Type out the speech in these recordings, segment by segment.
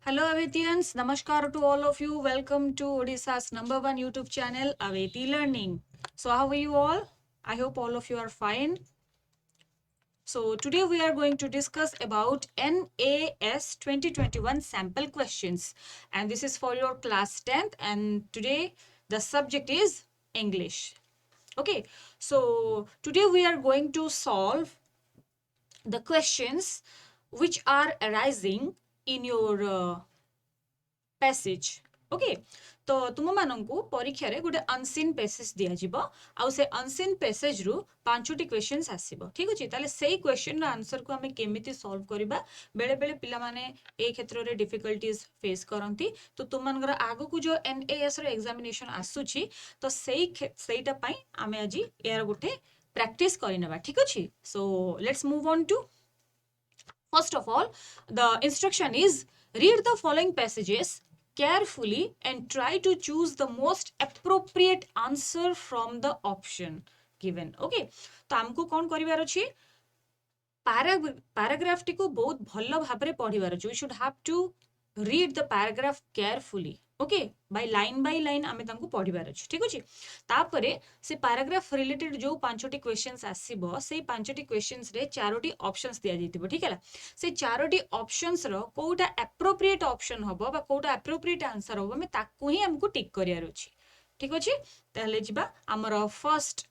Hello Avethians, Namaskar to all of you. Welcome to Odisha's #1 YouTube channel, Avethi Learning. So how are you all? I hope all of you are fine. So today we are going to discuss about NAS 2021 sample questions, and this is for your class 10th, and today the subject is English. Okay, so today we are going to solve the questions which are arising in your passage. Okay तो तुम मानू परीक्षा रे गोटे unseen passage दिया जिवो आउ से अनसीन पैसेज रु पांचटी क्वेश्चंस आसीबो ठीक अछि ताले सेही क्वेश्चन रा आंसर को हमें केमिति सॉल्व करबा बेले बेले पिला माने ए क्षेत्र रे डिफिकल्टीज फेस करंती तो तुम मानकर आगो को जो एनएएस रो एग्जामिनेशन आसुची तो सेहीटा पई हमें आज यार गोटे प्रैक्टिस करिनबा ठीक अछि so let's move on to first of all the instruction is read the following passages carefully and try to choose the most appropriate answer from the option given. Okay, तो हमको कौन करिवार अछि पैराग्राफ टी को बहुत भलो भाबरे पढिवार अछि. We should have to read the paragraph carefully. Okay by line आमे तांको पढिबार अछि ठीक अछि तापरे से पैराग्राफ रिलेटेड जो पांचटी क्वेश्चंस आसीबो से पांचटी क्वेश्चंस रे चारोटी ऑप्शंस दिया जैतिबो ठीक हैला से चारोटी ऑप्शंस रो कोउटा एप्रोप्रिएट ऑप्शन हबो बा कोउटा एप्रोप्रिएट आंसर हबो मे ताकू ही हमको टिक करियार अछि ठीक अछि ताले जिबा हमर फर्स्ट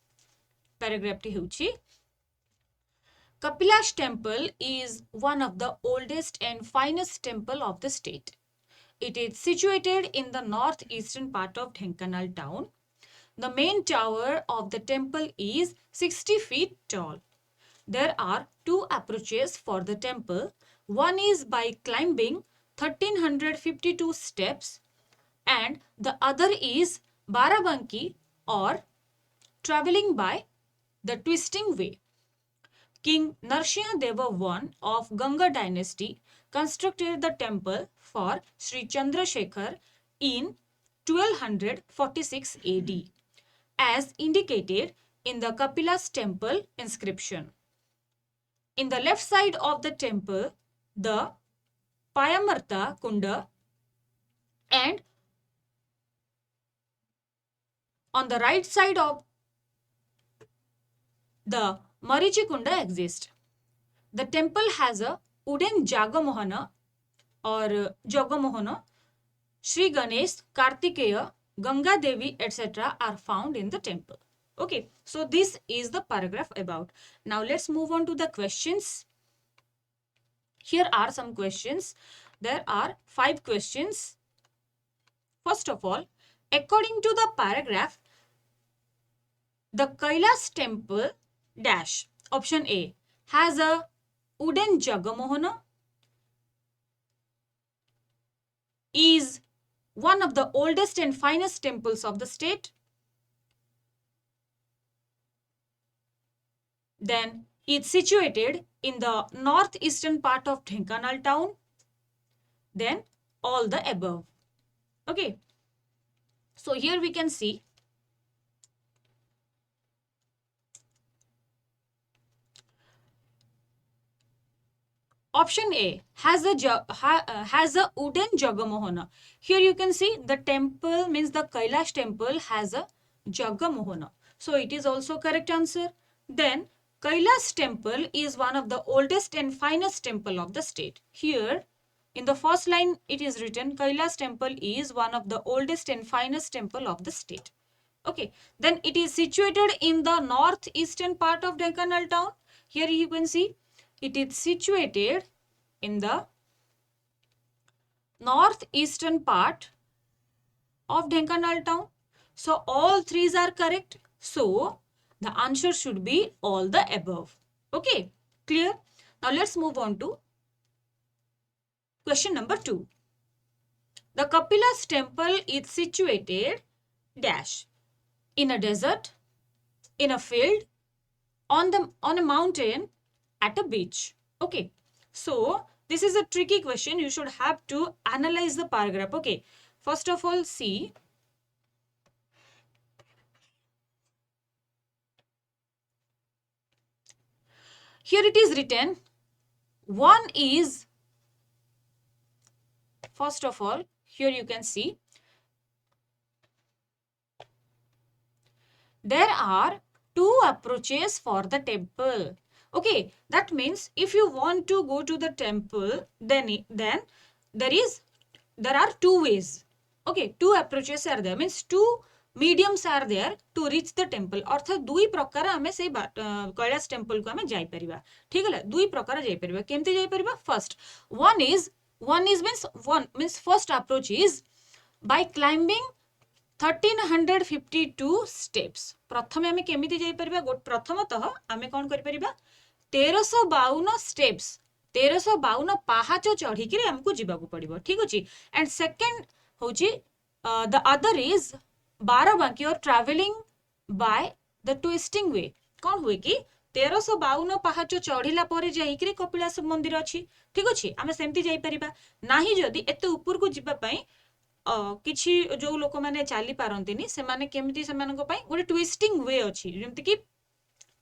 पैराग्राफ टी होउछि Kapilash temple is one of the oldest and finest temple of the state. It is situated in the northeastern part of Dhenkanal town. The main tower of the temple is 60 feet tall. There are two approaches for the temple. One is by climbing 1352 steps and the other is Barabanki or traveling by the twisting way. King Narsimha Deva I of Ganga dynasty constructed the temple for Sri Chandrasekhar in 1246 AD, as indicated in the Kapilas temple inscription. In the left side of the temple, the Payamarta Kunda and on the right side of the Marichikunda exist. The temple has a wooden Jagamohana or Jagamohana, Sri Ganesh, Kartikeya, Ganga Devi, etc. are found in the temple. Okay, so this is the paragraph about. Now let's move on to the questions. Here are some questions. There are 5 questions. First of all, according to the paragraph, the Kailas temple dash option A has a wooden Jagamohana, is one of the oldest and finest temples of the state. Then it's situated in the northeastern part of Dhenkanal town. Then all the above. Okay. So here we can see option A has a wooden Jagamohana. Here you can see the temple means the Kailash temple has a Jagamohana. So it is also correct answer. Then Kailash temple is one of the oldest and finest temple of the state. Here in the first line it is written Kailash temple is one of the oldest and finest temple of the state. Okay, then it is situated in the northeastern part of Dhenkanal town. Here you can see it is situated in the northeastern part of Dhenkanal town. So all threes are correct. So the answer should be all the above. Okay, clear? Now let's move on to question number 2. The Kapilas temple is situated dash in a desert, in a field, on a mountain, at a beach. Okay, so this is a tricky question. You should have to analyze the paragraph. Okay, first of all, see. Here it is written, one is First of all, here you can see there are two approaches for the temple. Okay, that means if you want to go to the temple, then there are two ways. Okay, two approaches are there, means two mediums are there to reach the temple. अर्थात दुई प्रकार आमे से Kailash temple को आमे जाई परिबा. ठीक है, दुई प्रकार जाई परिबा. केमती जाई परिबा? First one is means first approach is by climbing 1352 steps. प्रथमे आमे केमिति जाई परिबा? प्रथमतः आमे कोन करि परिबा? 1352 steps, 1352 पाहाच चढ़ी हमको जीवाकू पड़िबो. ठीक अछि. एंड सेकंड होची द अदर इज बाराबांकी और ट्रैवलिंग बाय द ट्विस्टिंग वे. कौन हुए कि 1352 पाहाच चढ़िला परे जाइकरी कपिलास मंदिर अछि. ठीक अछि, आमे सेमति जाई परिबा. नाही जदी एते ऊपर को जीवा पई किछि जो लोक माने चाली पारंतिनी सेमाने केमिति सेमानक पई गोटे ट्विस्टिंग वे अछि. जेमति कि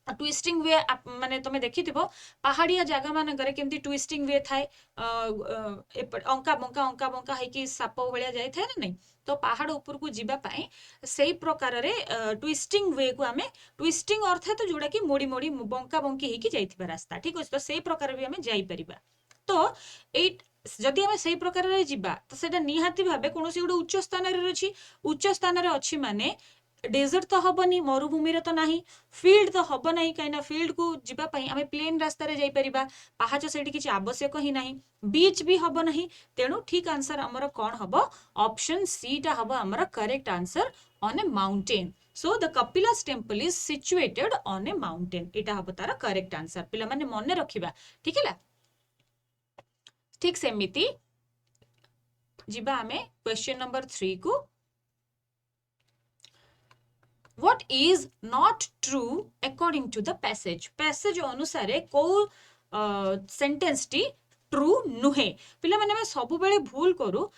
ट्विस्टिंग वे माने तमे देखिथिबो पहाड़िया जागा मानकरे केमती ट्विस्टिंग वे थाए, अंका बंका है कि साप भलिया जाय थाए ना नहीं. तो पहाड़ ऊपर को जीवा पाए सेही प्रकार रे ट्विस्टिंग वे को आमे, ट्विस्टिंग अर्थ तो जोड़ा कि मोड़ी मोड़ी बंका बंकी है कि जाइथिबा रास्ता. ठीक अछि, तो सेही प्रकार भी आमे जाई परिबा. तो एट जदि आमे सेही प्रकार रे जीवा तो सेटा निहाती भाबे कोनोसी गोटे उच्च स्थान रे अछि. उच्च स्थान रे अछि माने डेजर्ट तो हबनी, मरुभूमि रे तो नाही, फील्ड तो हब नाही. कहीं फील्ड को जीवा पई आमे प्लेन रास्ता रे जाई परिबा. पाहाच सेठी किछि आवश्यक ही नाही, बीच भी हब नाही. तेणु ठीक आंसर हमर कोन हबो? ऑप्शन सी टा हबो हमर correct answer, on a mountain. So the Kapilas temple is situated on a mountain. एटा हबो तार करेक्ट आंसर. पिला माने मने रखिबा. ठीक हैला. ठीक सेमिति जीवा आमे क्वेश्चन नंबर 3 को. What is not true according to the passage? Passage अनुसारे को सेंटेंस टी ट्रू नुहे. पिला माने मैं सब बेले भूल करू.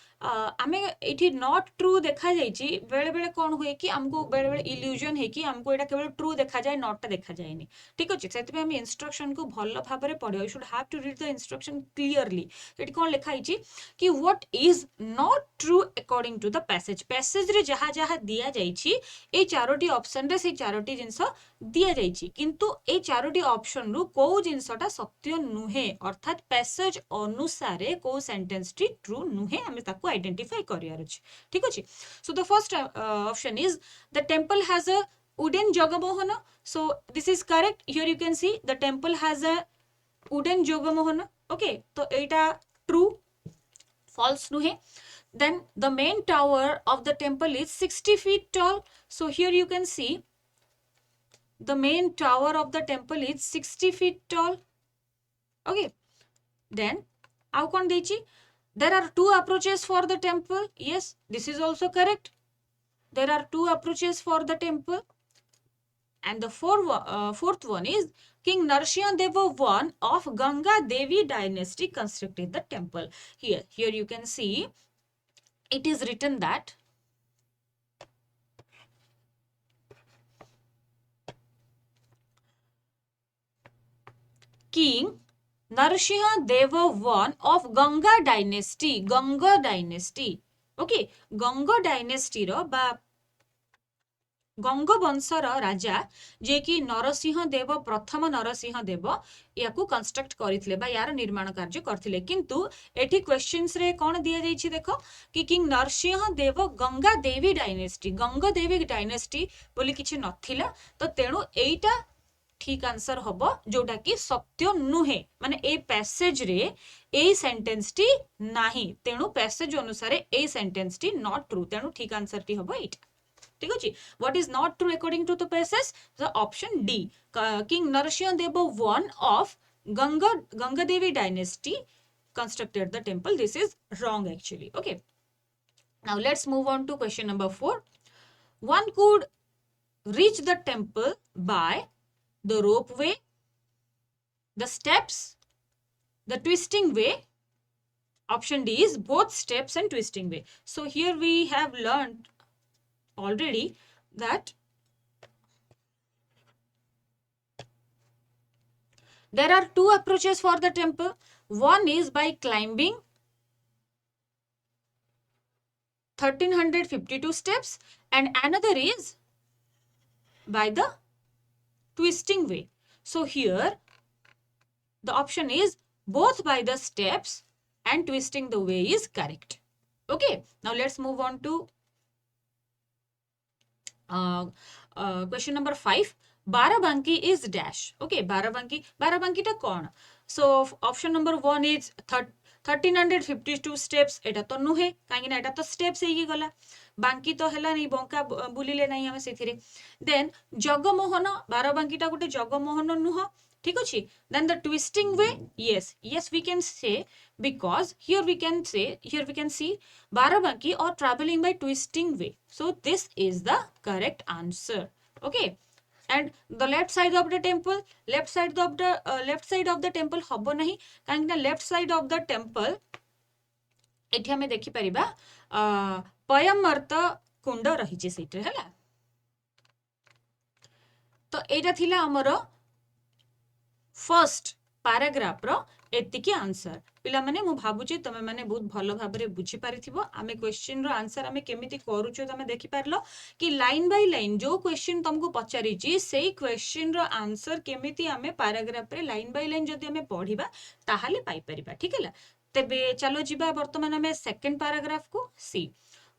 आमे एठी नॉट ट्रू देखा जाइछि, बेले बेले कोन होय कि हमको बेले बेले इल्यूजन है कि हमको एटा केवल ट्रू देखा जाए, नॉट टा देखा जाएनी. ठीक अछि, सेति पे हम इंस्ट्रक्शन को भलो भाबरे पढियो. You should have to read the instruction clearly. एठी कोन लिखा आइछि कि what is not true according to the passage. Passage रे जहा जहा दिया जाइछि ए चारोटी ऑप्शन रे से चारोटी जिंस दिया जाइछि, किंतु ए चारोटी ऑप्शन रु को जिंसटा सत्य नुहे. अर्थात पैसेज अनुसारे को सेंटेंस टी ट्रू नुहे, हमें ताको आइडेंटिफाई करियार अछि. ठीक अछि. So the first option is the temple has a wooden jagamohana. So this is correct. Here you can see the temple has a wooden jagamohana. Okay, तो एटा true, false नुहे. Then the main tower of the temple is 60 feet tall. So here you can see the main tower of the temple is 60 feet tall. Okay, then how kon dechi? There are two approaches for the temple. Yes, this is also correct. There are two approaches for the temple. And the fourth one is King Narasimha Deva I of Ganga Devi dynasty constructed the temple. Here you can see it is written that King Narasimha Deva I of Ganga dynasty. Ganga dynasty. Okay, Ganga dynasty ro ba गंग वंशर राजा जे कि नरसिंह देव प्रथम Narsingh Dev याकू construct करथिले बा यार निर्माण कार्य करथिले. किंतु एठी क्वेश्चंस रे कोन दिया जाइछि देखो कि किंग नरसिंह देव गंगा देवी डायनेस्टी बोली किछि नथिला. तो तेणु एइटा ठीक आंसर हबो जोटा कि सत्य नुहे. माने ए पैसेज रे ए सेंटेंस टी नाही, तेणु पैसेज अनुसार a sentence T not true. तेणु ठीक आंसर टी हबो एइटा. ठीक अछि. What is not true according to the passage? The option D. King Narasimha Deva I of Ganga Devi dynasty constructed the temple. This is wrong actually. Okay. Now let's move on to question number 4. One could reach the temple by the rope way, the steps, the twisting way. Option D is both steps and twisting way. So here we have learned already that there are two approaches for the temple. One is by climbing 1352 steps and another is by the twisting way. So here the option is both by the steps and twisting the way is correct. Okay, now let's move on to question number 5. Barabanki is dash. Okay, Barabanki ta kon? So option number 1 is 1352 steps. Eta to nuhe kahingi na eta to steps heiki gala. Banki to hela nei banka bulile nai ame sethire. Then Jagamohana, Barabanki ta gote Jagamohana nuho. ঠিক ଅଛି, then the twisting way, yes we can say, because here we can see Barabanki or traveling by twisting way. So this is the correct answer. Okay, and the left side of the temple, left side of the temple habo nahi, kahingi na left side of the temple एठी हमें देखि परिबा पयमर्त कुंड रहिछि सेठी हला. तो एटा थिला हमर first paragraph रो एतिकी answer. पिला माने मु भाबुची तमे माने बहुत भलो भाबरे बुझी पारिथिबो. आमे क्वेश्चन रो आंसर आमे केमिति करूचो तमे देखि पारलो कि लाइन बाय लाइन जो क्वेश्चन तुमको पचारिची सेही क्वेश्चन रो आंसर केमिति आमे पैराग्राफ रे लाइन बाय लाइन जदि आमे पढिबा ताहाले पाई परिबा. ठीक है, तेबे चलो जिबा वर्तमान आमे सेकंड पैराग्राफ को. See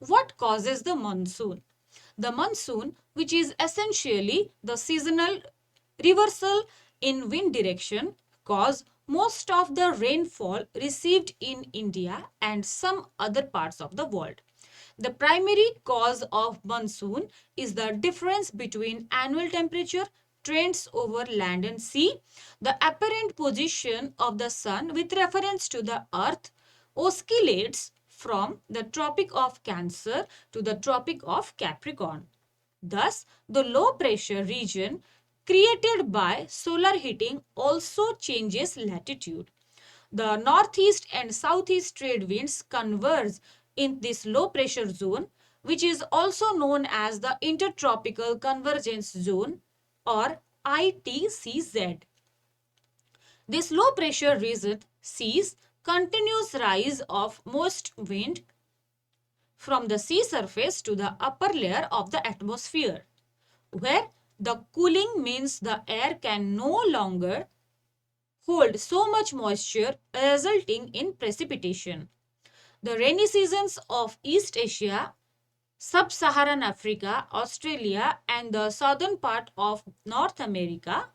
what causes the monsoon? The monsoon, which is essentially the seasonal reversal in wind direction, cause most of the rainfall received in India and some other parts of the world. The primary cause of monsoon is the difference between annual temperature trends over land and sea. The apparent position of the sun with reference to the earth oscillates from the Tropic of Cancer to the Tropic of Capricorn. Thus, the low pressure region created by solar heating also changes latitude. The northeast and southeast trade winds converge in this low pressure zone, which is also known as the Intertropical Convergence Zone or ITCZ. This low pressure region sees continuous rise of moist wind from the sea surface to the upper layer of the atmosphere, where the cooling means the air can no longer hold so much moisture, resulting in precipitation. The rainy seasons of East Asia, Sub-Saharan Africa, Australia, and the southern part of North America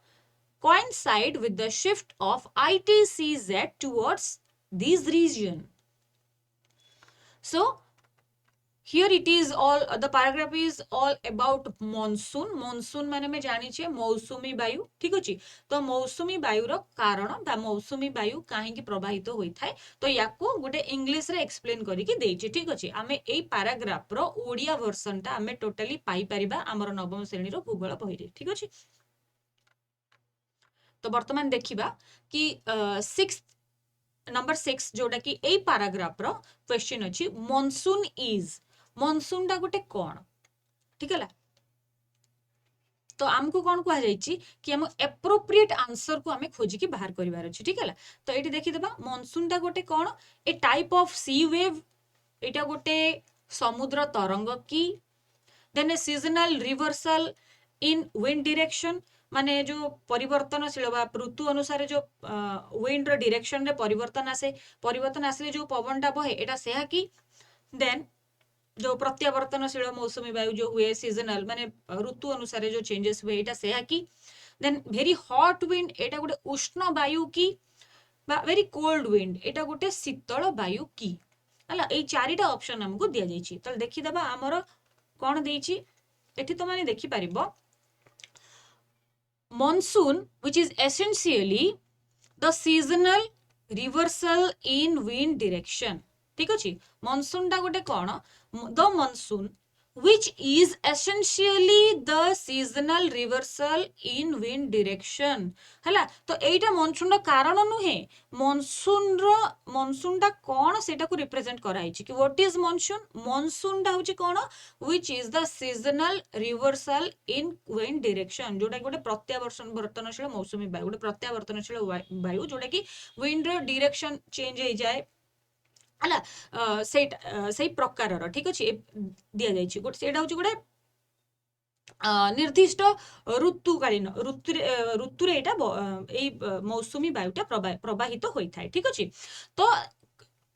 coincide with the shift of ITCZ towards these regions. So, here it is all, the paragraph is all about monsoon. Monsoon माने में जानी छे मौसुमी वायु. ठीक अछि, तो मौसुमी वायु रो कारण बा मौसुमी वायु काहे की प्रवाहित होई थाए, तो याको गोटे इंग्लिश रे एक्सप्लेन करी की देछि. ठीक अछि, आमे एई पैराग्राफ रो ओडिया वर्जन ता आमे टोटली पाई परिबा हमर नवम श्रेणी रो भूगोल बही रे. ठीक अछि, तो वर्तमान देखिबा कि 6 नंबर 6 जोटा कि एई पैराग्राफ रो क्वेश्चन अछि, monsoon is, monsoon टा गोटे कोन. ठीक है, तो आमको कौन कह जाइछि कि हम एप्रोप्रिएट आंसर को हमें खोजी की बाहर करिवार अछि. ठीक है, तो एटी देखि देबा monsoon टा गोटे कोन, a type of sea wave, एटा गोटे समुद्र तरंग की. Then a seasonal reversal in wind direction, माने जो परिवर्तनशील बा ऋतु अनुसार जो विंड रो डायरेक्शन रे परिवर्तन आसे जो पवन टा बहे एटा सेहा की. देन जो प्रत्यावर्तनशील मौसुमी वायु जो हुए सीजनल माने ऋतु अनुसार जो चेंजेस हुए एटा सेहा की. देन वेरी हॉट विंड, एटा गोटे उष्ण वायु की, बा वेरी कोल्ड विंड, एटा गोटे शीतल वायु की. हला ए चारिटा ऑप्शन हमको दिया जाइछि. त देखि दबा हमर कोन देइछि एठी, तो माने देखि परिबो monsoon, which is essentially the seasonal reversal in wind direction. ठीक अछि, monsoon टा गोटे कोन, the monsoon which is essentially the seasonal reversal in wind direction. हला, तो एटा monsoon रो कारण नुहे, monsoon टा कोन सेटा को रिप्रेजेंट कराइछि कि what is monsoon. monsoon टा होछि कोन, which is the seasonal reversal in wind direction, जोटा कि गोटे प्रत्यावर्तनशील मौसुमी वायु, गोटे प्रत्यावर्तनशील वायु जोटा कि विंड रो डायरेक्शन चेंज हो जाए है से प्रकार ठीक अच्छे दि जाइए गोटे से गोटे निर्दिष्ट ऋतुकालीन ऋतुरे एटा मौसुमी वायुटा प्रवाहित होता है ठीक अच्छे तो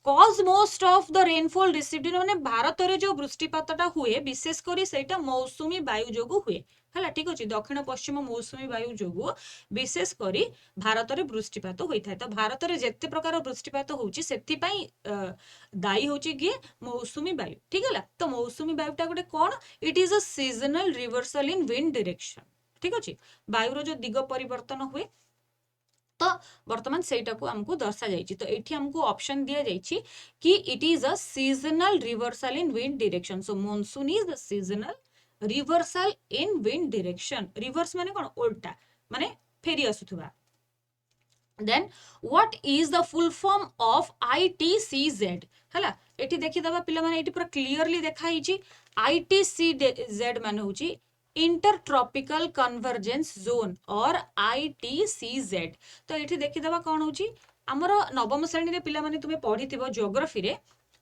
cause most of the rainfall received माने भारत रे जो वृष्टिपातटा हुए विशेष करी सेटा मौसुमी वायु जोगु हुए हला ठीक अछि दक्षिण पश्चिम मौसुमी वायु जोगु विशेष करी भारत रे वृष्टिपात होइथाय तो भारत रे जेते प्रकार वृष्टिपात होउची सेति पई दायी होउची कि मौसुमी वायु ठीक हला तो मौसुमी वायुटा गोटे कोन it is a seasonal reversal in wind direction ठीक अछि वायु रो जो दिग परिवर्तन हुए तो वर्तमान सेटा को हमको दर्शा जाइछि तो एठी हमको ऑप्शन दिया जाइछि कि it is a seasonal reversal in wind direction so monsoon is the seasonal reversal in wind direction reverse माने कोन उल्टा माने फेरी आसुथबा then what is the full form of ITCZ हला एठी देखि दबा पिला माने एठी पूरा क्लियरली देखा हिछि ITCZ माने होछि इंटरट्रॉपिकल कन्वर्जेंस जोन और ITCZ तो ये देखीदे कौन हो आमर नवम श्रेणी रे पिला माने तुमे पढ़िथिबो ज्योग्राफी रे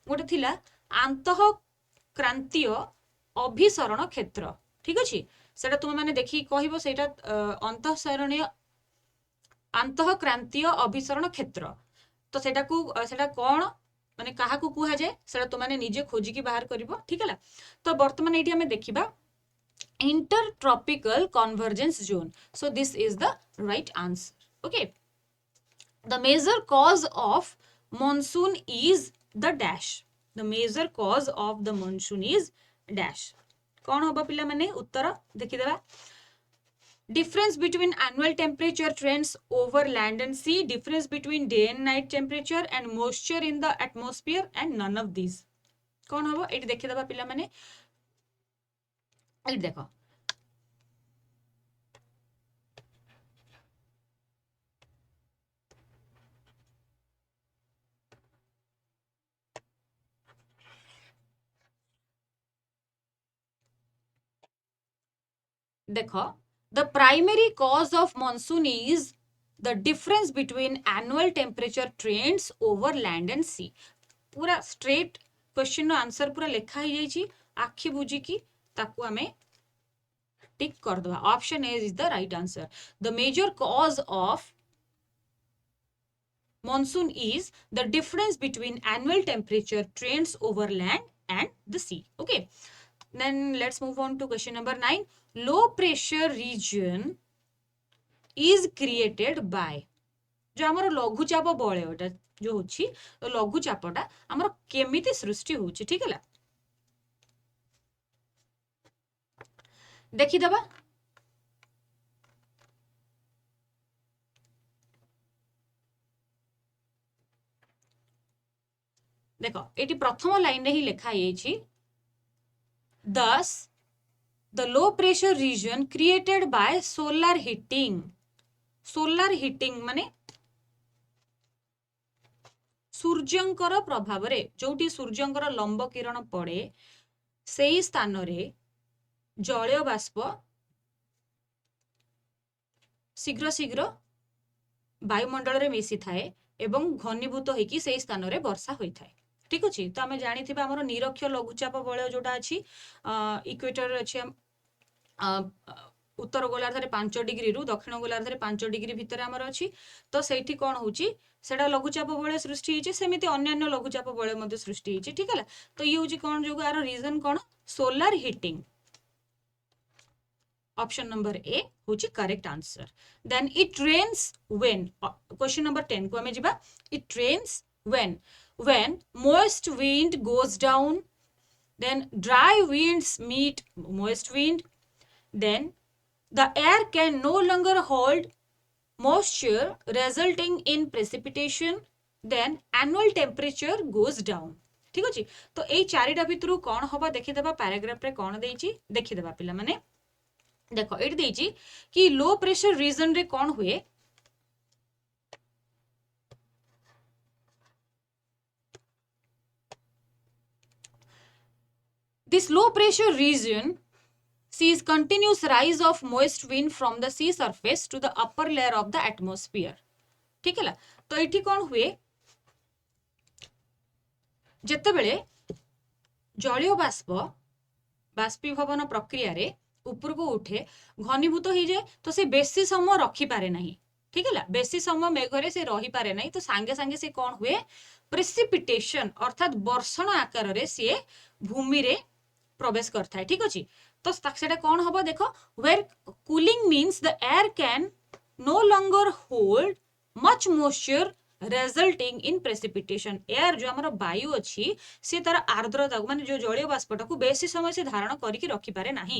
गोटे थिला आंतः क्रांतीय अभिसरण क्षेत्र ठीक अछि सेटा तुमे माने देखि कहबो सेटा अंतः क्रांतीय अभिसरण क्षेत्र तो सेटा कौन माने कहा को कुहा जाए सेटा तुम माने निजे खोजिकी बाहर करिवो ठीक है तो वर्तमान एठी हमें देखिबा intertropical convergence zone so this is the right answer okay the major cause of monsoon is the dash the major cause of the monsoon is dash कौन होबा पिला माने उत्तर देखि देबा difference between annual temperature trends over land and sea difference between day and night temperature and moisture in the atmosphere and none of these कौन होबा एठी देखि देबा पिला माने एठी देखो देखो the primary cause of monsoon is the difference between annual temperature trends over land and sea पूरा straight question नो आंसर पूरा लिखा ही जाइछि आखि बुझी की ताकू हमें टिक कर दवा option A is the right answer the major cause of monsoon is the difference between annual temperature trends over land and the sea okay then let's move on to question number 9 low pressure region is created by जो हमर लघुचाप बलयटा जो होछि तो लघुचापटा हमर केमिति सृष्टि होछि ठीक है देखि दबा देखो एटी प्रथम लाइन रे ही लिखा है thus the low pressure region created by solar heating माने सूर्यंकर प्रभाव रे जोटी सूर्यंकर लंब किरण पड़े सेही स्थान रे जलीय बाष्प शीघ्र शीघ्र वायुमंडल रे मिसी थाए एवं घनीभूत होइकी सेही स्थान रे वर्षा होई थाए ठीक अछि तो हमें जानि थिबा हमर निरक्ष लघुचाप बलय जोटा अछि इक्वेटर अछि उत्तर गोलार्धरे 5 डिग्री रु दक्षिण गोलार्धरे 5 डिग्री भितर हमर अछि तो सेठी कोन होउची सेडा लघुचाप बलय सृष्टि हिची सेमिति अन्यान्य लघुचाप बलय मध्ये सृष्टि हिची ठीक है तो ये होउची कोन जोग आरो रीजन कोन solar heating option number A होची correct answer then it rains when question number 10 को हमें जिबा it rains when moist wind goes down then dry winds meet moist wind then the air can no longer hold moisture resulting in precipitation then annual temperature goes down ठीक अछि तो एई चारिटा भितरु कोन होबा देखि देबा पैराग्राफ रे कोन देइछि देखि देबा पिला माने देखो एट देइछि कि लो प्रेशर रीजन रे कोन हुए this low pressure region sees continuous rise of moist wind from the sea surface to the upper layer of the atmosphere ठीक है तो एठी कोन हुए ଯେତେବେଳେ ଜଳୀୟ ବାଷ୍ପ ବାଷ୍ପीभବନ ପ୍ରକ୍ରିୟାରେ ଉପରକୁ ଉଠେ ଘନୀଭୂତ ହେଇଯାଏ ତ ସେ ବେଶୀ ସମୟ ରଖିପାରେ ନାହିଁ ଠିक ହେଲା ବେଶୀ ସମୟ ମେଘରେ ସେ ରହିପାରେ ନାହିଁ ତ ସାଙ୍ଗେ ସାଙ୍ଗେ ସେ କଣ ହୁଏ ପ୍ରେସିପିଟେସନ ଅର୍ଥାତ୍ ବର୍ଷଣ ଆକାରରେ ସିଏ ଭୂମିରେ ପ୍ରବେଶ କରିଥାଏ ଠିକ ଅଛି ତ ସେଟା କଣ ହବ ଦେଖ where cooling means the air can no longer hold much moisture resulting in precipitation air जो ଆମର ବାୟୁ ଅଛି ସେ ତାର ଆର୍ଦ୍ରତା ମାନେ जो ଜଳୀୟ ବାଷ୍ପଟାକୁ ବେଶୀ ସମୟ ସେ ଧାରଣ କରିକି ରଖିପାରେ ନାହିଁ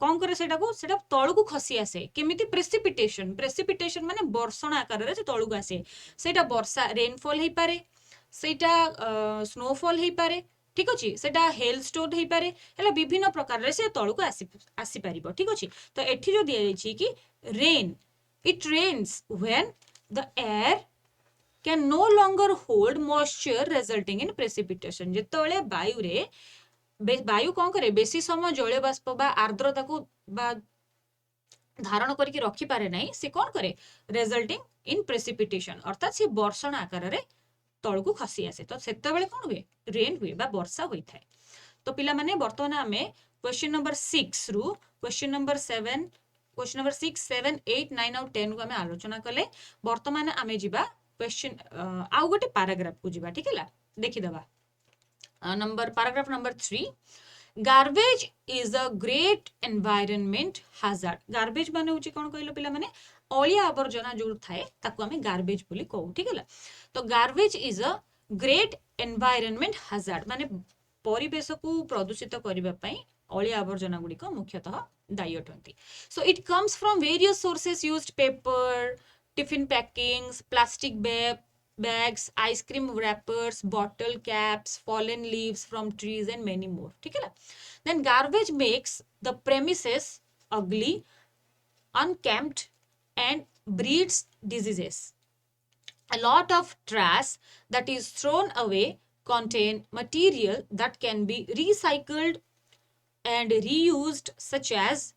କଣ କରେ ସେଟା ତଳକୁ ଖସି ଆସେ କେମିତି ପ୍ରେସିପିଟେସନ ମାନେ ବର୍ଷଣ ଆକାରରେ ସେ ତଳକୁ ଆସେ ସେଇଟା ବର୍ଷା ରେନଫଲ ହେଇପାରେ ସେଇଟା ସ୍ନୋଫଲ ହେଇପାରେ ঠিক ଅଛି সেটা হেল ଷ୍ଟୋନ ହେଇପାରେ ହେଲା ବିଭିନ୍ନ ପ୍ରକାରରେ ସେ ତଳକୁ ଆସିପାରିବ ଠିକ ଅଛି ତ ଏଠି ଯୋଉ ଦିଆଯାଇଛି କି rain it rains when the air can no longer hold moisture resulting in precipitation ଯେତେବେଳେ ବାୟୁରେ ବାୟୁ କଣ କରେ ବେଶୀ ସମୟ ଜଳୀୟ ବାଷ୍ପ ବା ଆର୍ଦ୍ରତାକୁ ବା ଧାରଣ କରିକି ରଖିପାରେ ନାହିଁ ସେ କଣ କରେ ରେଜଲ୍ଟିଂ ଇନ୍ ପ୍ରେସିପିଟେସନ ଅର୍ଥାତ୍ ସେ ବର୍ଷଣ ଆକାରରେ ତଳକୁ ଖସି ଆସେ ତ ସେତେବେଳେ କଣ ହୁଏ ରେନ୍ ହୁଏ ବା ବର୍ଷା ହୋଇଥାଏ ତ ପିଲାମାନେ ବର୍ତ୍ତମାନ ଆମେ କ୍वेଶ୍ଚନ ନମ୍ବର 6 ରୁ କ୍वेଶ୍ଚନ ନମ୍ବର 7 क्वेश्चन नंबर 6 7 8 9 और 10 को आम आलोचना कले वर्तमान आम जा क्वेश्चन आउ गोटे पैराग्राफ को जीवा ठीक है देखीदबा number paragraph number 3 garbage is a great environment hazard garbage माने होची कोन कहलो पिला माने अलिया आवर्जना जो थाए ताको आमे गार्बेज बोली कहू ठीक है तो garbage is a great environment hazard माने परिवेश को प्रदूषित करबा पई अलिया आवर्जना गुडी को मुख्यतः दायी अटंती so it comes from various sources used paper tiffin packings plastic bags ice cream wrappers bottle caps fallen leaves from trees and many more ठीक है then garbage makes the premises ugly unkempt and breeds diseases a lot of trash that is thrown away contain material that can be recycled and reused such as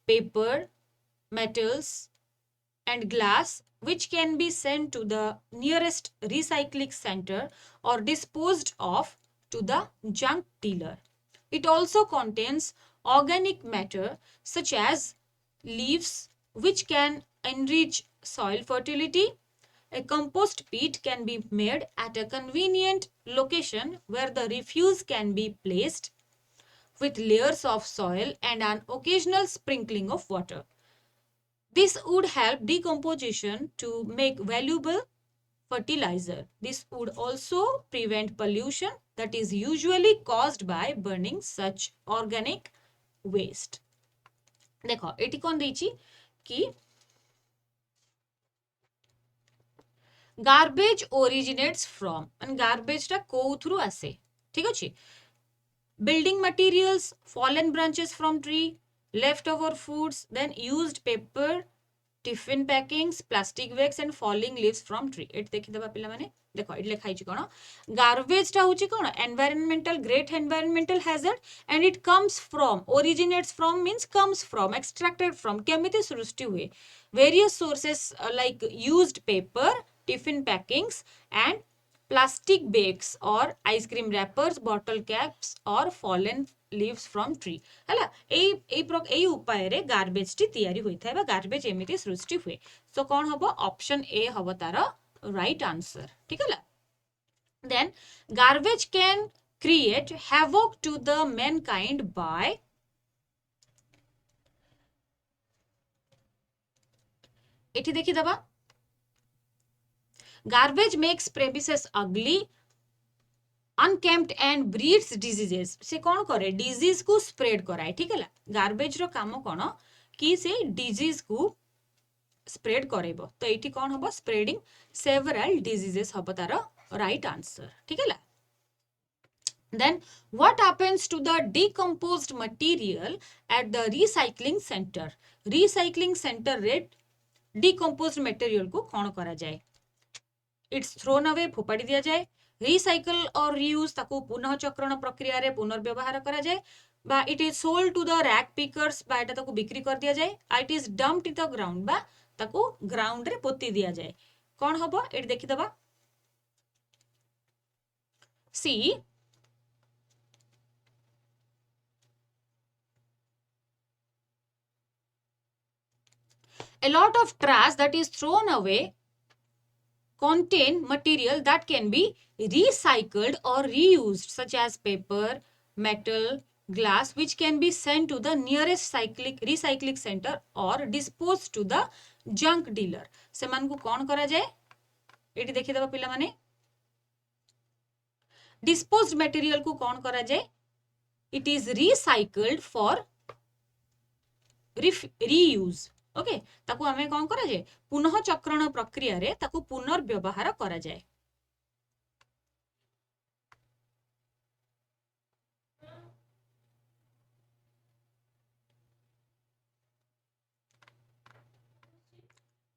paper metals and glass which can be sent to the nearest recycling center or disposed of to the junk dealer. It also contains organic matter such as leaves which can enrich soil fertility. A compost pit can be made at a convenient location where the refuse can be placed with layers of soil and an occasional sprinkling of water. This would help decomposition to make valuable fertilizer. This would also prevent pollution that is usually caused by burning such organic waste. देखो eighty कौन देची कि garbage originates from and garbage टा कोथ्रु आसे ठीक अछि building materials fallen branches from tree leftover foods then used paper tiffin packings plastic bags and falling leaves from tree एट देखि दबा पिला माने देखो एट लिखाई छि कोन गार्बेज टा होछि कोन environmental great environmental hazard and it comes from originates from means comes from extracted from केमिति सृष्टि हुए various sources like used paper tiffin packings and plastic bags or ice cream wrappers bottle caps or fallen leaves from tree हला एई उपाय रे garbage T तयारी होई थाए बा गार्बेज एमिति सृष्टि हुए सो कोन हबो ऑप्शन ए हबो तार राइट आंसर ठीक हला then garbage can create havoc to the mankind by एठी देखि दबा Garbage makes premises ugly, unkempt and breeds diseases. से कौन करे disease को spread कराए ठीक है ला garbage रो कामो कौन कि से disease को spread करेबो तो एठी कौन हबो spreading several diseases हबो तारो right answer ठीक है ला then what happens to the decomposed material at the recycling center रे decomposed material को कौन करा जाए इट्स थ्रोन अवे फोपाड़ी दिया जाए रिसाइकल और रियूज ताको पुनः चक्रण प्रक्रिया रे पुनर्व्यवहार करा जाए बा it is sold to the rag pickers बा एटा ताको बिक्री कर दिया जाए it is dumped in the ground बा ताको ग्राउंड रे पोती दिया जाए कोन हबो एट देखि दबा सी A lot of trash that is thrown away contain material that can be recycled or reused, such as paper, metal, glass, which can be sent to the nearest recycling center or disposed to the junk dealer. ସେମାନଙ୍କୁ କଣ କରାଯାଏ? ଏଠି ଦେଖିଦେବା ପିଲାମାନେ, disposed material को कौन करा जाए? It is recycled for reuse. Okay, ताकू हमें कौन करा जाए? पुनः चक्रण प्रक्रिया रे ताकू पुनर्व्यवहार करा जाए.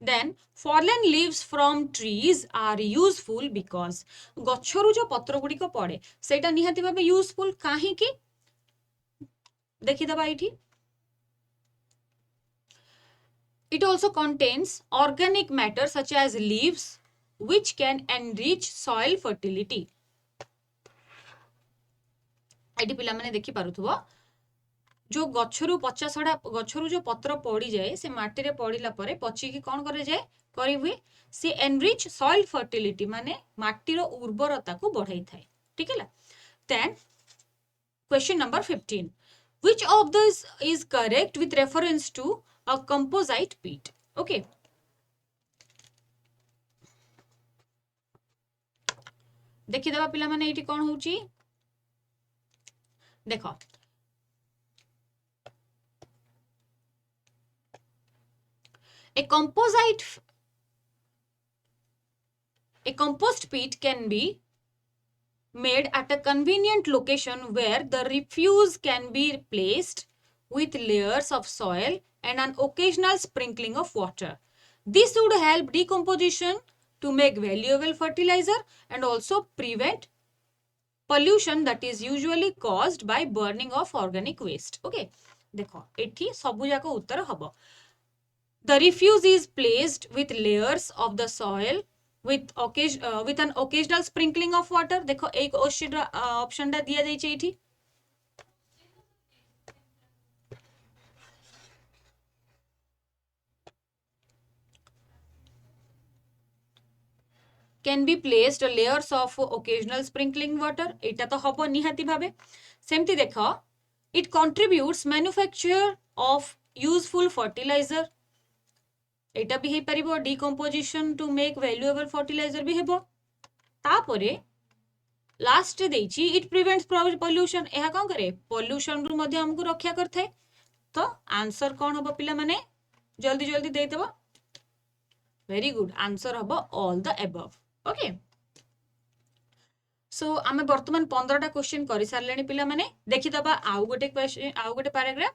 Then fallen leaves from trees are useful because गच्छरु जो पत्र गुडी को पड़े सेटा निहाती भाबे यूजफुल काहे की देखि दबा इठी. It also contains organic matter such as leaves which can enrich soil fertility. एठी पिला माने देखि पारुथबो जो गच्छरु पचा सडा गच्छरु जो पत्र पड़ी जाए से माटी रे पड़िला परे पची की कोन करे जाए करी हुए से एनरिच सॉइल फर्टिलिटी माने माटी रो उर्वरता को बढ़ाई थाए. ठीक है ला. Then question number 15, which of this is correct with reference to a composite peat? Okay, देखि देबा पिला माने एठी कोन होउची देखो. A compost pit can be made at a convenient location where the refuse can be placed with layers of soil and an occasional sprinkling of water. This would help decomposition to make valuable fertilizer and also prevent pollution that is usually caused by burning of organic waste. Okay, देखो एठी सबु जाको उत्तर हबो. The refuse is placed with layers of the soil with an occasional sprinkling of water. देखो एक option टा दिया जाइए एठी. Can be placed layers of occasional sprinkling water. एटा तो हबो निहाती भाबे. सेमती देखो, it contributes manufacture of useful fertilizer. एटा भी हे परिबो decomposition to make valuable fertilizer भी हेबो. तापरे लास्ट देइची it prevents pollution. एहा कोन करे pollution रु मध्ये हमकु रक्षा करथाय. तो आंसर कोन हबो पिला माने जल्दी जल्दी दे देबो. वेरी गुड, आंसर हबो ऑल द अबव. ओके, सो आमे वर्तमान 15टा क्वेश्चन करि सारलेनी पिला माने. देखि दबा आउ गोटे क्वेश्चन आउ गोटे paragraph.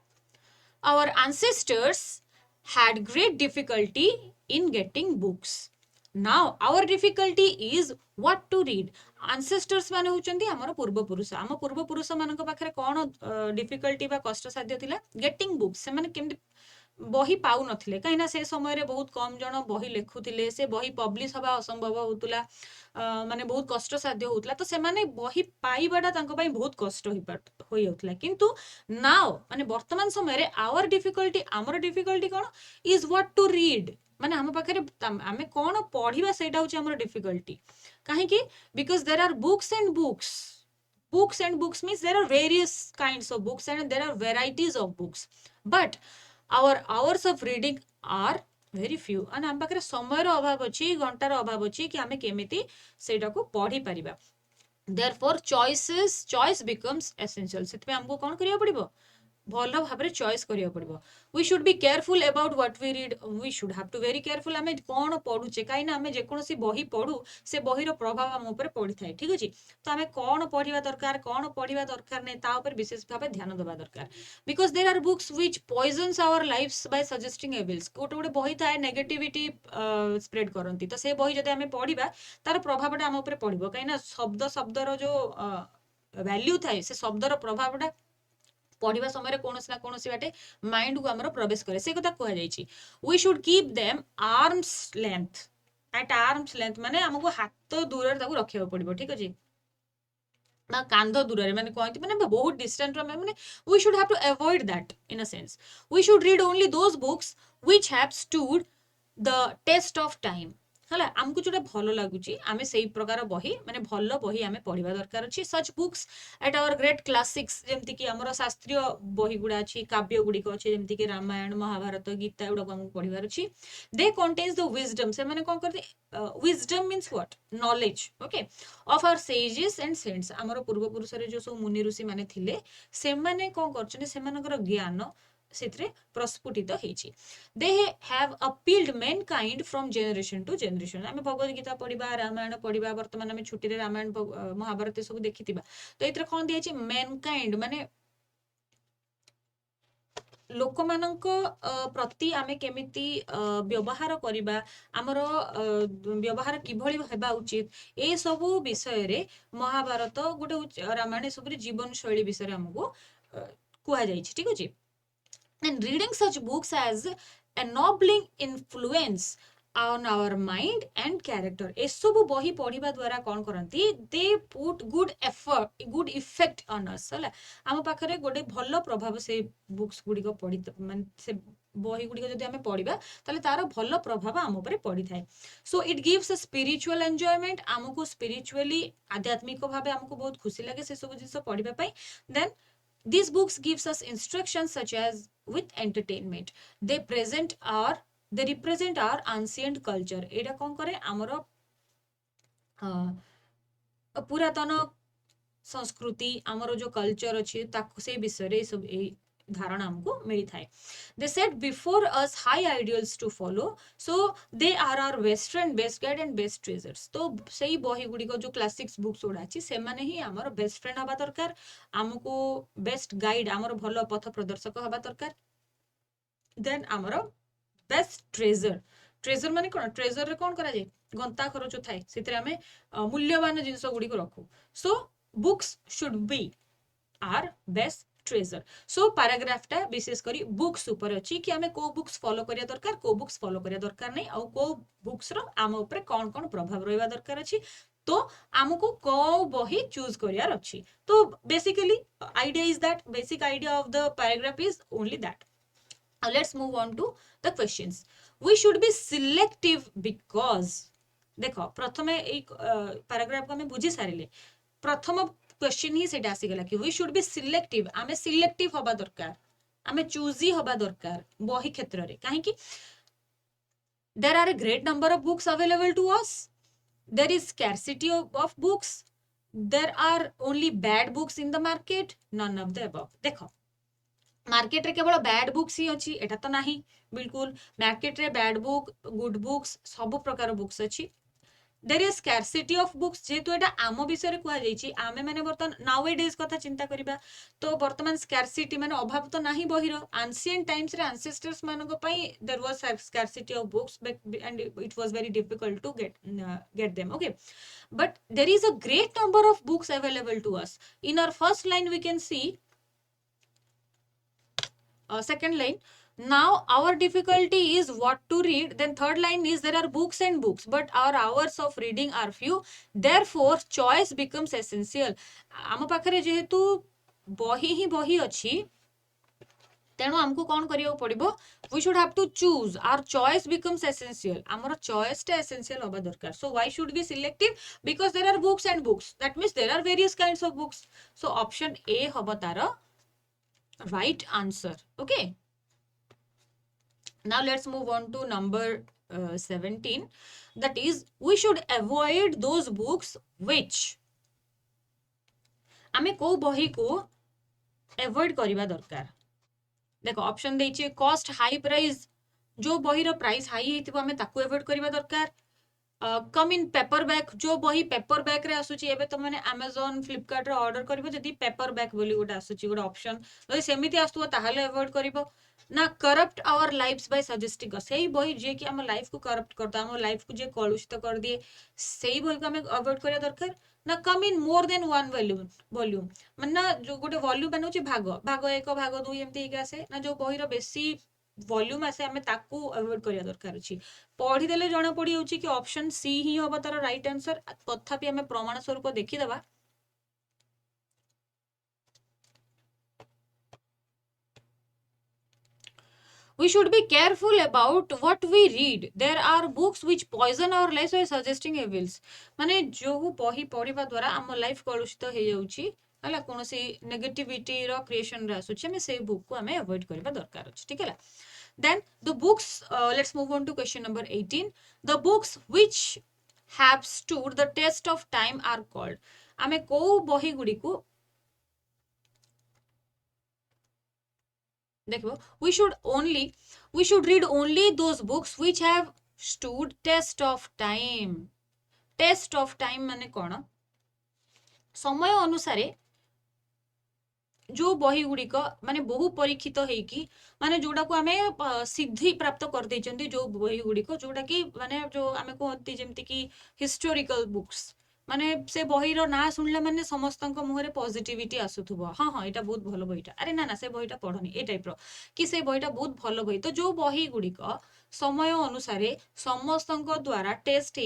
Our ancestors had great difficulty in getting books. Now our difficulty is what to read. Ancestors माने होचंती हमर पूर्व पुरुष. हम पूर्व पुरुष मानक पाखरे कोन डिफिकल्टी बा कष्ट साध्य थिला गेटिंग बुक्स. से माने केमति बही पाउ नथिले कहिना से समय रे बहुत कम जण बही लेखुथिले. से बही पब्लिश हवा असंभव होतुला, माने बहुत कष्ट साध्य होतला. तो से माने बही पाइबाडा तांको पई बहुत कष्ट होई होतला. किंतु नाउ माने वर्तमान समय रे आवर डिफिकल्टी हमर डिफिकल्टी कोन इज व्हाट टू रीड. माने हम पाखरे आमे कोन पढिबा सेटा होची हमर डिफिकल्टी. काहे कि because there are books and books. Books and books means there are various kinds of books and there are varieties of books. But our hours of reading are very few. And हम पाखरे समय रो अभाव अछि, घंटा रो अभाव अछि कि हमें केमिति सेटा को पढि परिबा. Therefore choice becomes essential. सेतबे हमको कोन करिया पड़िबो भलो भाबरे चॉइस करिया पड़िबो. We should be careful about what we read. We should have to very careful हमें कोन पढुचे काइना हमें जे कोनोसी बही पढु से बही रो प्रभाव हम ऊपर पड़ी थाए. ठीक अछि, तो हमें कोन पढिबा दरकार कोन पढिबा दरकार नै ता ऊपर विशेष भाबे ध्यान देबा दरकार. Because there are books which poisons our lives by suggesting evils. कोटे कोटे बही थाए नेगेटिविटी स्प्रेड करंती. तो से बही जदि हमें पढिबा तार प्रभावटा हम ऊपर पडिबो काइना शब्द शब्दरो जो वैल्यू थाए से शब्दरो प्रभावटा पढ़िबा समय कोनोसी ना कोनोसी बाटे माइंड को हमरो प्रवेश करे. से कथा कहै जाइछि we should keep them arms length. At arms length माने हमको हाथ दूर रे ताको रखियो पड़िबो. ठीक अछि, বা কান্ধ দূରରେ ମାନେ କହନ୍ତି ମାନେ ବହୁତ ଡିଷ୍ଟାନ୍ସ ଆମେ ମାନେ we should have to avoid that in a sense. We should read only those books which have stood the test of time. ହେଲା ଆମକୁ ଯୋଉଟା ଭଲ ଲାଗୁଛି ଆମେ ସେଇ ପ୍ରକାର ବହି ମାନେ ଭଲ ବହି ଆମେ ପଢିବା ଦରକାର ଅଛି such books at our great classics ଯେମିତି କି ଆମର ଶାସ୍ତ୍ରୀୟ ବହି ଗୁଡା ଅଛି କାବ୍ୟ ଗୁଡିକ ଅଛି ଯେମିତି କି ରାମାୟଣ ମହାଭାରତ ଗୀତା ଗୁଡାକୁ ଆମକୁ ପଢିବାର ଅଛି they contains the wisdom ସେମାନେ କଣ କରନ୍ତି wisdom means what knowledge okay of our sages and saints ଆମର ପୂର୍ବ ପୁରୁଷରେ ଯୋଉ ସବୁ ମୁନି ଋଷି ମାନେ ଥିଲେ ସେମାନେ କଣ କରୁଛନ୍ତି ସେମାନଙ୍କର ଜ୍ଞାନ ସେଥିରେ ପ୍ରସ୍ଫୁଟିତ ହେଇଛି they have appealed mankind from generation to generation ଆମେ ଭଗବତ ଗୀତା ପଢିବା ରାମାୟଣ ପଢିବା ବର୍ତ୍ତମାନ ଆମେ ଛୁଟିରେ ରାମାୟଣ ମହାଭାରତ ସବୁ ଦେଖିଥିବା ତ ଏଥିରେ କଣ ଦିଆଯାଇଛି mankind ମାନେ ଲୋକମାନଙ୍କ ପ୍ରତି ଆମେ କେମିତି ବ୍ୟବହାର କରିବା ଆମର ବ୍ୟବହାର କିଭଳି ହେବା ଉଚିତ ଏ ସବୁ ବିଷୟରେ ମହାଭାରତ ଗୋଟେ ରାମାୟଣ ଏସବୁରେ ଜୀବନ ଶୈଳୀ ବିଷୟରେ ଆମକୁ କୁହାଯାଇଛି ଠିକ ଅଛି and reading such books as ennobling influence on our mind and character ଏସବୁ ବହି ପଢିବା ଦ୍ୱାରା କଣ କରନ୍ତି they put good effect on us ହେଲା ଆମ ପାଖରେ ଗୋଟେ ଭଲ ପ୍ରଭାବ ସେ ବୁକ୍ସ ଗୁଡିକ ପଢି ମାନେ ସେ ବହି ଗୁଡିକ ଯଦି ଆମେ ପଢିବା ତାହେଲେ ତାର ଭଲ ପ୍ରଭାବ ଆମ ଉପରେ ପଡିଥାଏ show eat gives a spiritual enjoyment ଆମକୁ spiritually ଆଧ୍ୟାତ୍ମିକ ଭାବେ ଆମକୁ ବହୁତ ଖୁସି ଲାଗେ ସେ ସବୁ ଜିନିଷ ପଢିବା ପାଇଁ then these books gives us instructions such as with entertainment they represent our ancient culture ଏଇଟା କଣ କରେ ଆମର ପୁରାତନ ସଂସ୍କୃତି ଆମର ଯୋଉ କଲଚର ଅଛି ତାକୁ ସେଇ ବିଷୟରେ ଏଇ ଧାରଣା ଆମକୁ ମିଳିଥାଏ they set before us high ideals to follow so they are our best friend best guide and best treasures ତ ସେଇ ବହି ଗୁଡିକ ଯୋଉ କ୍ଲାସିକ୍ସ ବୁକ୍ସ ଗୁଡା ଅଛି ସେମାନେ ହିଁ ଆମର ବେଷ୍ଟ ଫ୍ରେଣ୍ଡ ହବା ଦରକାର ଆମକୁ ବେଷ୍ଟ ଗାଇଡ ଆମର ଭଲ ପଥ ପ୍ରଦର୍ଶକ ହବା ଦରକାର ଦେନ୍ ଆମର ବେଷ୍ଟ ଟ୍ରେଜର ମାନେ କଣ ଟ୍ରେଜରରେ କଣ କରାଯାଏ ଗନ୍ତା ଖରଚ ଥାଏ ସେଥିରେ ଆମେ ମୂଲ୍ୟବାନ ଜିନିଷ ଗୁଡିକ ରଖୁ so books should be are best treasure so पैराग्राफटा विशेष करी बुक्स ऊपर अछि कि हमें को बुक्स फॉलो करिया दरकार को बुक्स फॉलो करिया दरकार नहीं और को बुक्स रो आम ऊपर कौन कौन प्रभाव रहबा दरकार अछि तो आमको को बही चूज करियार अछि तो basically idea is that basic idea of the paragraph is only that now let's move on to the questions we should be selective because देखो प्रथमे एक पैराग्राफ को हमें बुझी सारिले प्रथम क्वेश्चन ही सेटा आसी गला कि वी शुड बी सिलेक्टिव आमे सिलेक्टिव होबा दरकार आमे चूजी होबा दरकार बही क्षेत्र रे काहे कि there are a great number of books available to us there is scarcity of books there are only bad books in the market none of the above देखो मार्केट रे केवल बैड बुक्स ही अछि एटा तो नाही बिल्कुल मार्केट रे bad book good books सब प्रकार बुक्स अछि there is scarcity of books जेतु एटा आम विषय रे कुआ जाईची आमे माने बर्तन नाउ ए डेज कथा चिंता करिबा तो वर्तमान scarcity माने अभाव तो नाही बहिरो ancient times रे ancestors मानको पई there was scarcity of books and it was very difficult to get them okay but there is a great number of books available to us in our first line we can see second line now our difficulty is what to read then third line is there are books and books but our hours of reading are few therefore choice becomes essential आम पाखरे जेहेतु बही ही बही अछि तेणु हमको कौन करियो पड़िबो we should have to choose our choice becomes essential amara choice टा essential होबा दरकार so why should be selective because there are books and books that means there are various kinds of books so option A होबा तारा right answer okay now let's move on to number 17 that is we should avoid those books which आमे को बही को avoid करिबा दरकार देखो option देइछे cost high price जो बही रो प्राइस हाई हेतिबो आमे ताकू अवॉइड करिबा दरकार कम इन पेपर बैक जो बही पेपर बैक रे आसुची एबे तो माने Amazon Flipkart रे ऑर्डर करिवो जदी पेपर बैक बोली गोटा आसुची गोटा ऑप्शन जदी सेमिति आस्तुबो ताहाले अवॉइड करिवो ना corrupt our lives by suggesting सेही बही जे कि हम लाइफ को करप्ट करता हम लाइफ को जे कलुषित कर दिए सेही बही को हमें अवॉइड करिया दरकार ना कम इन मोर देन वन वॉल्यूम माने ना जो गोटे वॉल्यूम बनउची भाग भाग 1 भाग 2 एमती के आसे ना जो बही रो बेसी वॉल्यूम आसे हमें ताकू अवॉइड करिया दरकार अछि पढ़ी देले जणा पड़ी होची कि ऑप्शन सी ही होबा तार राइट आंसर तथापि हमें प्रमाण स्वरूप देखि दबा We should be careful about what we read. There are books which poison our lives by suggesting evils. माने जो बही पढ़िबा द्वारा आम लाइफ कलुषित हो जाउची हला कोनोसी नेगेटिविटी रो क्रिएशन रा आसुची हमें से बुक को हमें अवॉइड करबा दरकार अछि ठीक है then the books let's move on to question number 18 the books which have stood the test of time are called आमे को बही गुडी को देखो we should read only those books which have stood test of माने कोन समय अनुसारे जो बही गुड़िक माने बहु परीक्षित हेकी माने जोड़ा को आमे सिद्धि प्राप्त कर देचंती जो बही गुड़िक जोड़ा कि माने जो आमे कहती जेमति कि हिस्टोरिकल बुक्स माने से बही रो ना सुनले माने समस्तक मुहरे पॉजिटिविटी आसुथुबो हां हां एटा बहुत भलो बहीटा अरे ना ना से बहीटा पढनी ए टाइप रो कि से बहीटा बहुत भलो बही तो जो बही गुड़िक समय अनुसारे समस्तक द्वारा टेस्ट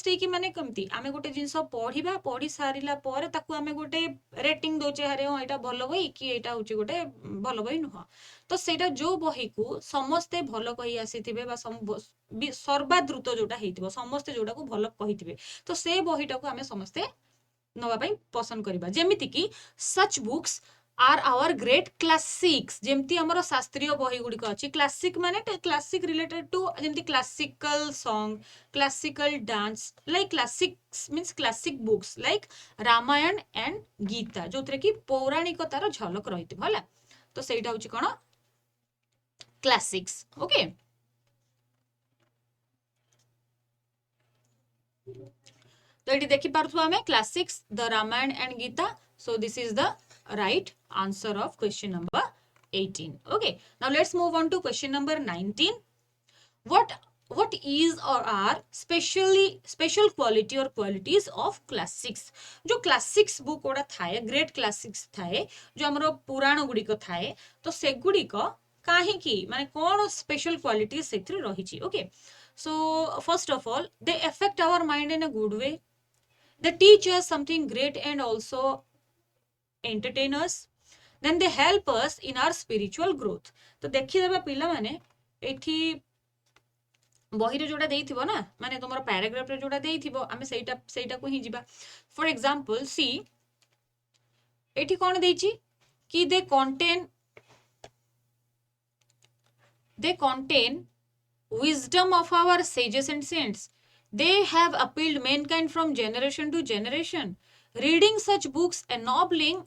हेकी माने कमती आमे गोटे जिंस पढ़िबा पढ़ी सारिला पर ताकू आमे गोटे रेटिंग दोचे हारे हां एटा भलो बही कि एटा होची गोटे भलो बही नुह तो सेटा जो बही को समस्ते भलो कहि आसीथिबे बा सर्वाद्रुत जोटा हेतिबो समस्ते जोटा को भलो कहिथिबे तो से बहीटा को आमे समस्ते नवा पई पसंद करिबा जेमिति कि such books are our great classics जेमती हमर शास्त्रीय बही गुड़िक अच्छी क्लासिक माने क्लासिक रिलेटेड टू जेमती classical song classical dance like classics means classic books like Ramayana and Gita जो कि पौराणिकतार झलक रही है तो सेटा होची कोन क्लासिक्स ओके तो ये देखि पारथु हमें classics the Ramayana and Gita so this is the right answer of question number 18 okay now let's move on to question number 19 what is or are special quality or qualities of classics जो classics book Voda थाए great classics थाए जो हमरो पुराण गुडी को थाए तो से गुडी को काहे की माने कोन स्पेशल क्वालिटी सेथि रहिछि okay so first of all they affect our mind in a good way they teach us something great and also entertain us then they help us in our spiritual growth तो देखि देबा पिला माने एठी बही रे जोडा देइथिबो ना माने तोमर पैराग्राफ रे जोडा देइथिबो आमे सेटा को ही जिबा फॉर एग्जांपल सी एठी कोन देइछि कि they contain wisdom of our sages and saints they have appealed mankind from generation to generation reading such books ennobling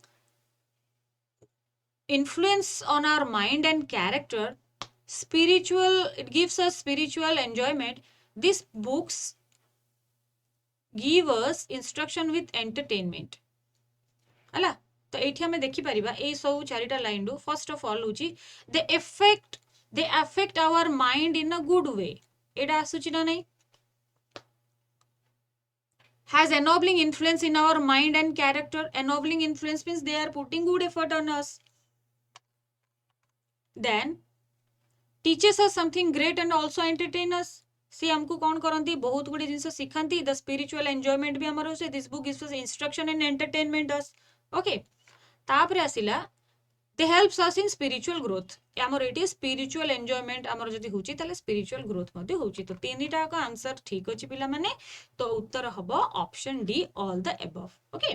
influence on our mind and character it gives us spiritual enjoyment these books give us instruction with entertainment हला तो एठी हमें देखि परिबा ए सब चारिटा line दो first of all होची they affect our mind in a good way एडा आसुची ना नहीं has ennobling influence in our mind and character ennobling influence means they are putting good effort on us then teaches us something great and also entertain us सी हमको कौन करंती बहुत गुडी जिंस सिखांती द स्पिरिचुअल एन्जॉयमेंट भी हमर होसे this book gives us instruction and entertainment us okay तापरे आसिला they helps us in spiritual growth हमर एटी स्पिरिचुअल एन्जॉयमेंट हमर जदी होची ताले स्पिरिचुअल ग्रोथ मध्ये होची तो तीनटा का आंसर ठीक अछि पिला माने तो उत्तर हबो option D all the above okay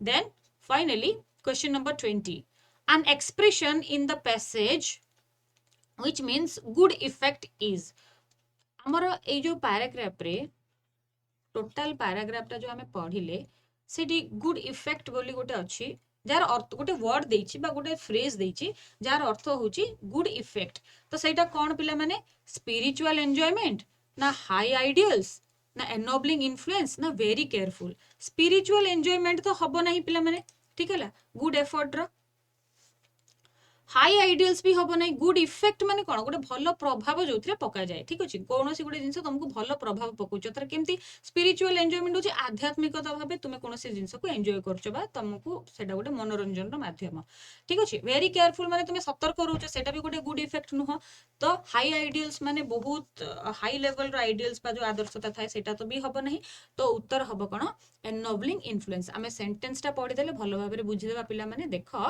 then finally question number 20 an expression in the passage which means good effect is हमर ए जो पैराग्राफ रे टोटल पैराग्राफ ता जो हमें पढिले सेठी गुड इफेक्ट बोली गोटे अछि जार अर्थ गोटे वर्ड देछि बा गोटे फ्रेज देछि जार अर्थ होछि गुड इफेक्ट तो सेटा कोन पिला माने स्पिरिचुअल एन्जॉयमेंट ना हाई आइडियल्स ना एनोबलिंग इन्फ्लुएंस ना वेरी केयरफुल स्पिरिचुअल एन्जॉयमेंट तो हबो नाही पिला माने ठीक है गुड एफर्ट रो हाई आइडियल्स भी हबो नाही गुड इफेक्ट माने कोन गोटे भलो प्रभाव जोथरे पका जाय ठीक अछि कोनोसी गोटे जिंस तुमको भलो प्रभाव पकुछ तर केमती स्पिरिचुअल एन्जॉयमेंट होछि आध्यात्मिकता भाबे तुमे कोनोसी जिंस को एन्जॉय करछो बा तुमको सेटा गोटे मनोरंजन रो माध्यम ठीक अछि वेरी केयरफुल माने तुमे सतर्क रहउछ सेटा भी गोटे गुड इफेक्ट नुह तो हाई आइडियल्स माने बहुत हाई लेवल रो आइडियल्स बा जो आदर्शता थाए सेटा तो भी हबो नाही तो उत्तर हबो कोन एनोबलिंग इन्फ्लुएंस हमें सेंटेंस ता पढि देले भलो भाबे बुझि देबा पिला माने देखो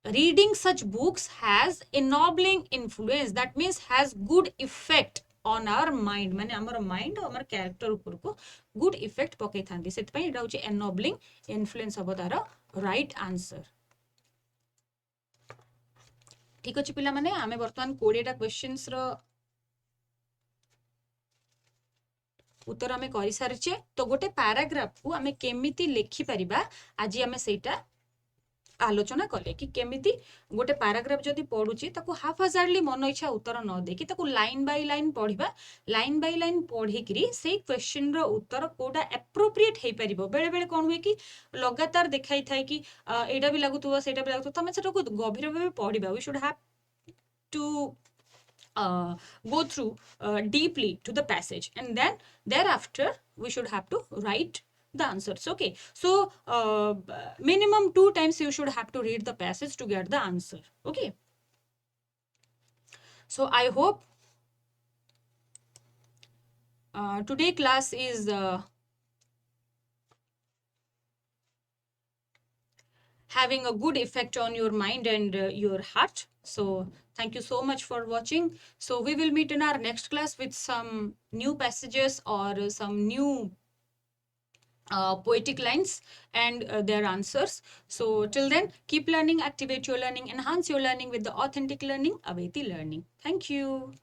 reading such books has ennobling influence, that means has good effect on our mind, माने हमर mind और हमर character ऊपर को good effect पकई थांदी, सेत पई एटा होची ennobling influence हबो तार right answer। ठीक अछि पिला माने आमे वर्तमान 20 टा क्वेश्चंस रो उत्तर आमे करि सारिचे। तो गोटे पैराग्राफ को आमे केमिति लेखि परिबा आज आमे सेटा आलोचना कले कि केमिति गोटे पैराग्राफ जदि पढुची ताको हाफ हाजार्डली मन इच्छा उत्तर न देखि ताको लाइन बाय लाइन पढिबा, लाइन बाय लाइन पढिकरी से क्वेश्चन रो उत्तर कोडा एप्रोप्रिएट हे परिबो। बेले बेले कोन हुए कि लगातार देखाई थाए कि एटा भी लागुतुवा सेटा भी लागुतुवा, तमे सेटा को गभीर भाबे पढिबा। We should have to go through deeply to the passage, and then thereafter we should have to write the answers. Okay, so minimum 2 times you should have to read the passage to get the answer. Okay, so I hope today class is having a good effect on your mind and your heart. So thank you so much for watching. So we will meet in our next class with some new passages or some new poetic lines and their answers. So till then, keep learning, activate your learning, enhance your learning with the authentic learning, Aveti Learning. Thank you.